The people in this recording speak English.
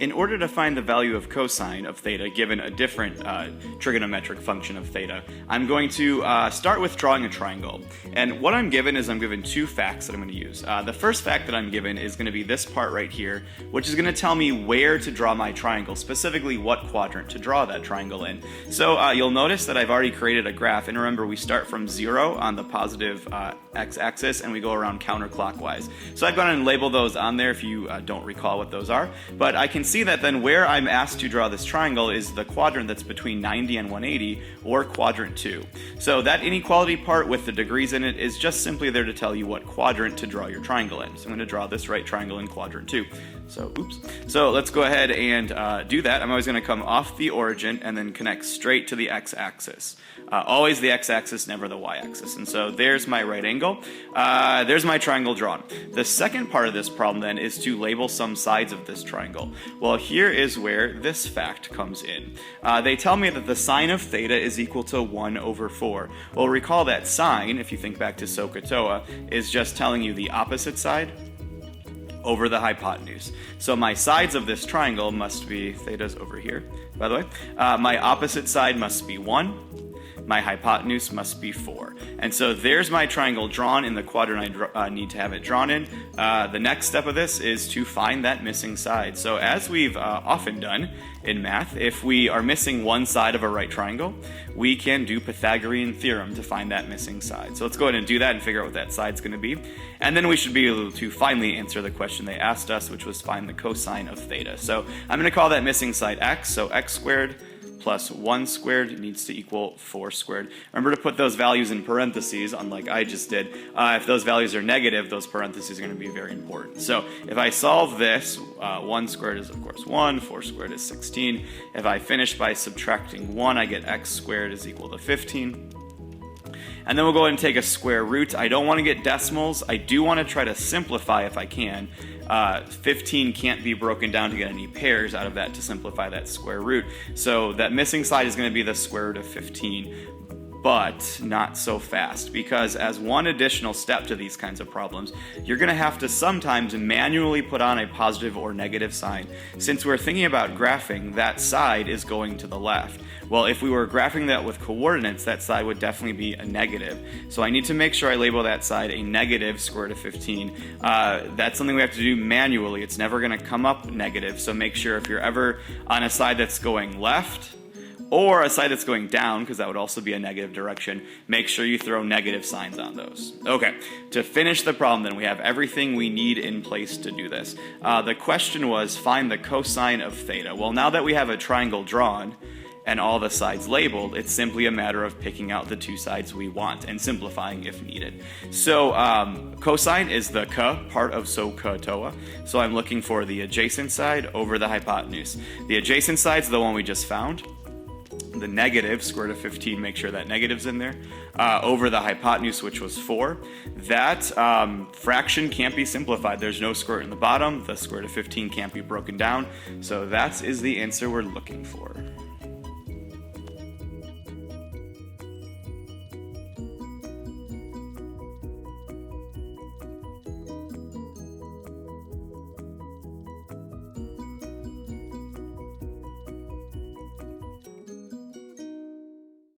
In order to find the value of cosine of theta given a different trigonometric function of theta, I'm going to start with drawing a triangle. And what I'm given is I'm given two facts that I'm going to use. The first fact that I'm given is going to be this part right here, which is going to tell me where to draw my triangle, specifically what quadrant to draw that triangle in. So you'll notice that I've already created a graph, and remember we start from 0 on the positive x-axis and we go around counterclockwise. So I've gone and labeled those on there if you don't recall what those are, but I can see that then where I'm asked to draw this triangle is the quadrant that's between 90 and 180, or quadrant 2. So that inequality part with the degrees in it is just simply there to tell you what quadrant to draw your triangle in. So I'm going to draw this right triangle in quadrant 2. So, So let's go ahead and do that. I'm always going to come off the origin and then connect straight to the x-axis. Always the x-axis, never the y-axis. And so there's my right angle. There's my triangle drawn. The second part of this problem then is to label some sides of this triangle. Well, here is where this fact comes in. They tell me that the sine of theta is equal to 1 over 4. Well, recall that sine, if you think back to SOHCAHTOA, is just telling you the opposite side over the hypotenuse. So my sides of this triangle must be, theta's over here, by the way. My opposite side must be 1. My hypotenuse must be 4. And so there's my triangle drawn in the quadrant I need to have it drawn in. The next step of this is to find that missing side. So as we've often done in math, if we are missing one side of a right triangle, we can do Pythagorean theorem to find that missing side. So let's go ahead and do that and figure out what that side's going to be. And then we should be able to finally answer the question they asked us, which was find the cosine of theta. So I'm going to call that missing side x. So x squared plus 1 squared needs to equal 4 squared. Remember to put those values in parentheses, unlike I just did. If those values are negative, those parentheses are going to be very important. So if I solve this, 1 squared is of course 1, 4 squared is 16. If I finish by subtracting 1, I get x squared is equal to 15. And then we'll go ahead and take a square root. I don't want to get decimals. I do want to try to simplify if I can. 15 can't be broken down to get any pairs out of that to simplify that square root. So that missing side is going to be the square root of 15. But not so fast, because as one additional step to these kinds of problems, you're going to have to sometimes manually put on a positive or negative sign. Since we're thinking about graphing, that side is going to the left. Well, if we were graphing that with coordinates, that side would definitely be a negative. So I need to make sure I label that side a negative square root of 15. That's something we have to do manually. It's never going to come up negative, so make sure if you're ever on a side that's going left, or a side that's going down, because that would also be a negative direction, make sure you throw negative signs on those. Okay, to finish the problem then, we have everything we need in place to do this. The question was, find the cosine of theta. Well, now that we have a triangle drawn and all the sides labeled, it's simply a matter of picking out the two sides we want and simplifying if needed. So cosine is the part of SOHCAHTOA, so I'm looking for the adjacent side over the hypotenuse. The adjacent side's the one we just found. The negative, square root of 15, make sure that negative's in there, over the hypotenuse, which was 4. That fraction can't be simplified. There's no square root in the bottom. The square root of 15 can't be broken down. So that is the answer we're looking for.